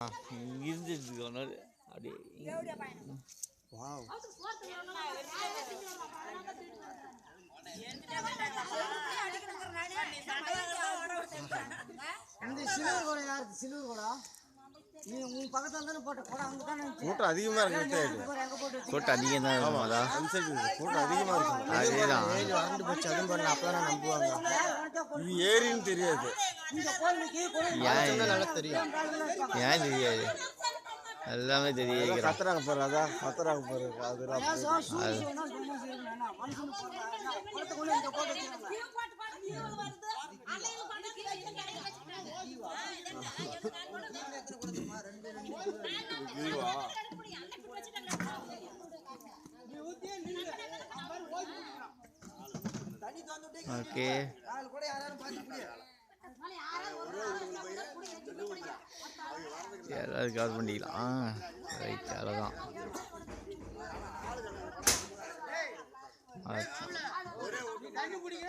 இருந்துட்டு அப்படியே வாவ் சிலூர் கூட நீ உன் பக்கத்துல தானே போட்ட கூட அங்க தானே கூட்டம் அதிகமா இருக்கு கூட்டம் அதிகம் தான் இருக்குமாடா கூட்டம் அதிகமா இருக்கு அதேதான் வறண்டு போச்சு அதுவும் பண்ணல அப்பதான் நம்புவாங்க இது ஏரின்னு தெரியாது இந்த கோயிலுக்கு ஏன் நல்லா தெரியும் ஏன் தெரியாது எல்லாமே தெரியும் கத்துறாங்க பாரு அதான் கத்துறாங்க பாரு அதெல்லாம் ஓகே எல்லாரும் கவர் பண்ணிக்கலாம் ரைட் அவ்வளோதான்